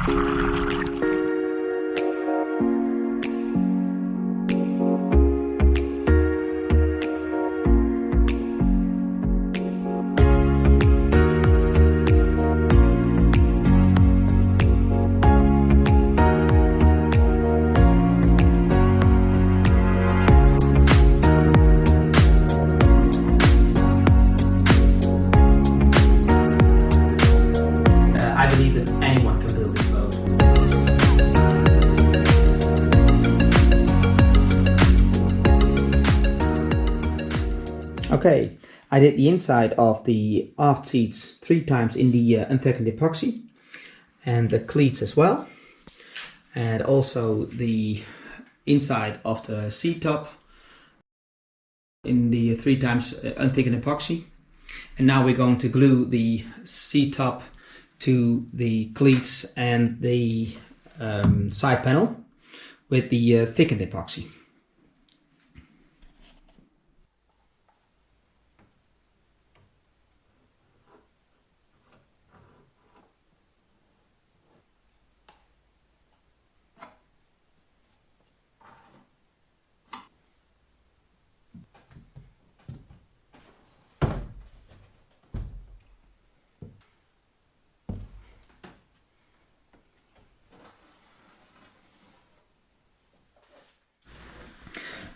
I believe that anyone can build this boat. Okay, I did the inside of the aft seats 3 times in the unthickened epoxy, and the cleats as well, and also the inside of the seat top in the 3 times unthickened epoxy. And now we're going to glue the seat top to the cleats and the side panel with the thickened epoxy.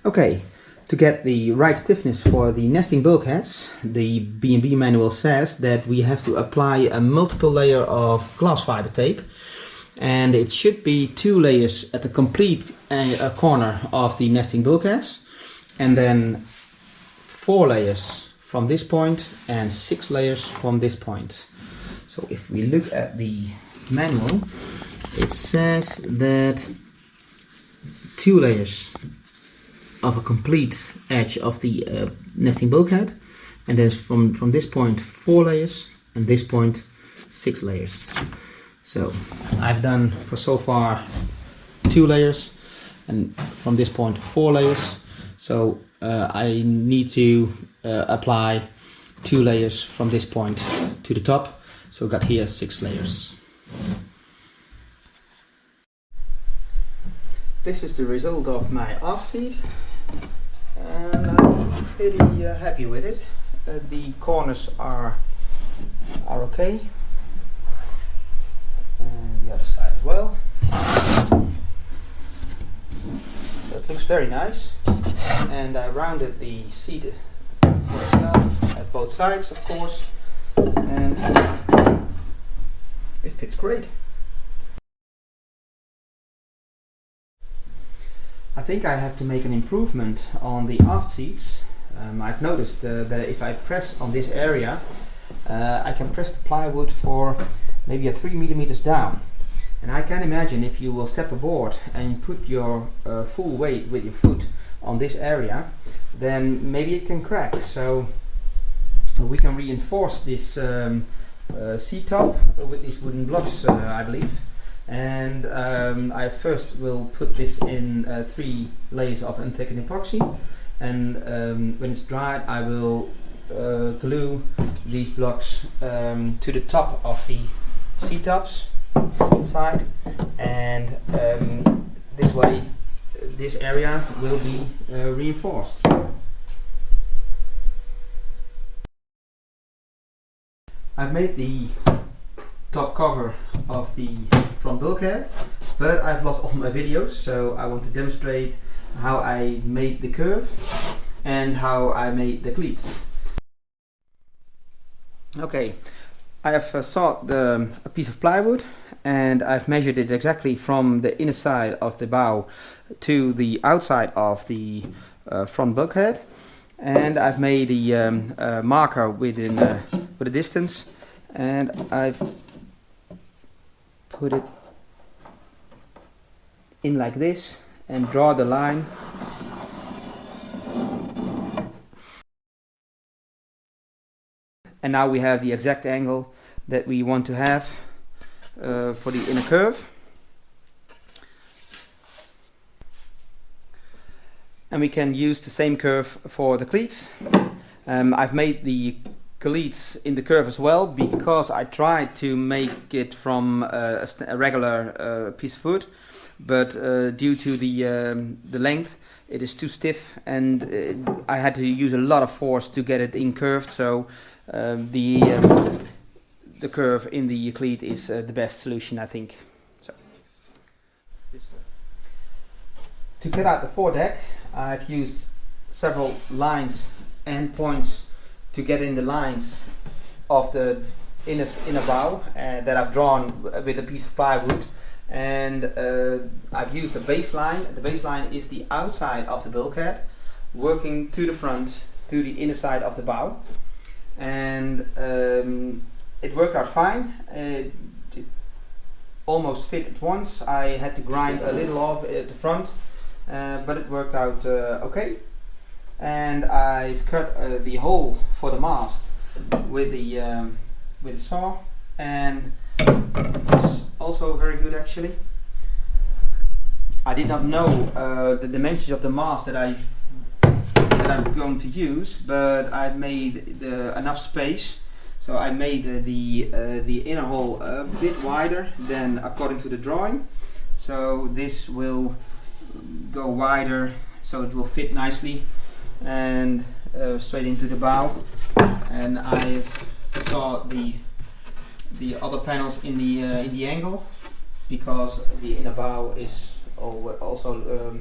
Okay, to get the right stiffness for the nesting bulkheads, the B&B manual says that we have to apply a multiple layer of glass fiber tape, and it should be 2 layers at the complete corner of the nesting bulkheads, and then 4 layers from this point and 6 layers from this point. So if we look at the manual, it says that 2 layers of a complete edge of the nesting bulkhead, and then from this point 4 layers, and this point 6 layers. So I've done for so far 2 layers, and from this point 4 layers. So I need to apply 2 layers from this point to the top. So I've got here 6 layers. This is the result of my aft seat, and I'm pretty happy with it. The corners are okay, and the other side as well. So it looks very nice, and I rounded the seat for itself at both sides, of course, and it fits great. I think I have to make an improvement on the aft seats. I've noticed that if I press on this area, I can press the plywood for maybe a 3 millimeters down. And I can imagine if you will step aboard and put your full weight with your foot on this area, then maybe it can crack. So we can reinforce this seat top with these wooden blocks, I believe. And I first will put this in 3 layers of unthickened epoxy, and when it's dried I will glue these blocks to the top of the seat tops inside, and this way this area will be reinforced. I've made the top cover of the front bulkhead, but I've lost all my videos, so I want to demonstrate how I made the curve and how I made the cleats. Okay, I have sawed a piece of plywood, and I've measured it exactly from the inner side of the bow to the outside of the front bulkhead, and I've made a marker with a distance, and I've put it in like this and draw the line. And now we have the exact angle that we want to have for the inner curve. And we can use the same curve for the cleats. I've made the cleats in the curve as well, because I tried to make it from a regular piece of wood, but due to the length, it is too stiff, and I had to use a lot of force to get it in curved. So the curve in the cleat is the best solution, I think. So to cut out the foredeck, I've used several lines and points to get in the lines of the inner bow that I've drawn with a piece of plywood, and I've used a baseline. The baseline is the outside of the bulkhead working to the front, to the inner side of the bow, and it worked out fine. It almost fit at once. I had to grind a little off at the front, but it worked out okay. And I've cut the hole for the mast with the saw, and it's also very good actually. I did not know the dimensions of the mast that I'm going to use, but I made enough space, so I made the inner hole a bit wider than according to the drawing. So this will go wider, so it will fit nicely and straight into the bow. And I've saw the other panels in the angle, because the inner bow is also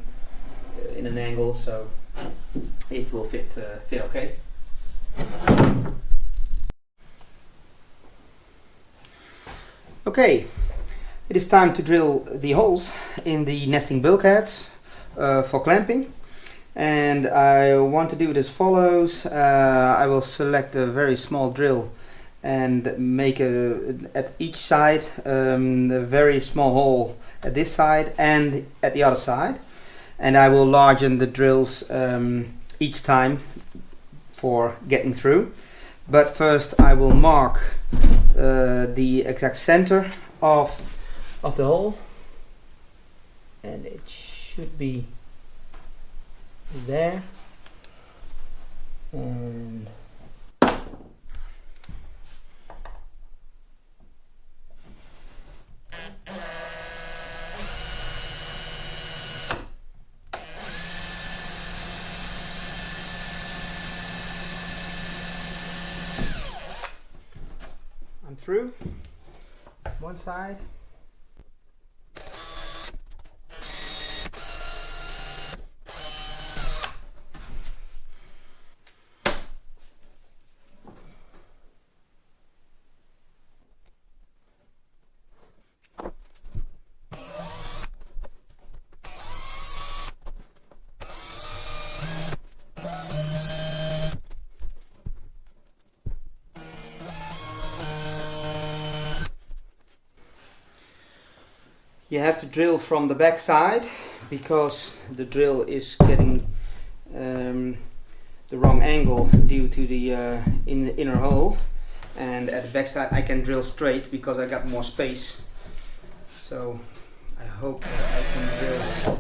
in an angle, so it will fit okay. Okay, it is time to drill the holes in the nesting bulkheads for clamping. And I want to do it as follows. I will select a very small drill and make at each side a very small hole at this side and at the other side, and I will largen the drills each time for getting through. But first I will mark the exact center of the hole, and it should be there. And I'm through one side. You have to drill from the back side, because the drill is getting the wrong angle due to the inner hole, and at the back side I can drill straight because I got more space. So I hope that I can drill.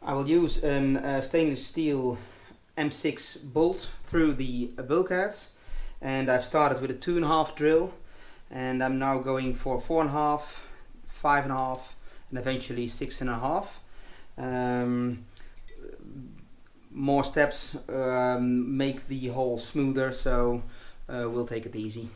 I will use a stainless steel M6 bolt through the bulkheads, and I've started with a 2.5 drill, and I'm now going for 4.5, 5.5, and eventually 6.5. more steps make the hole smoother, so we'll take it easy.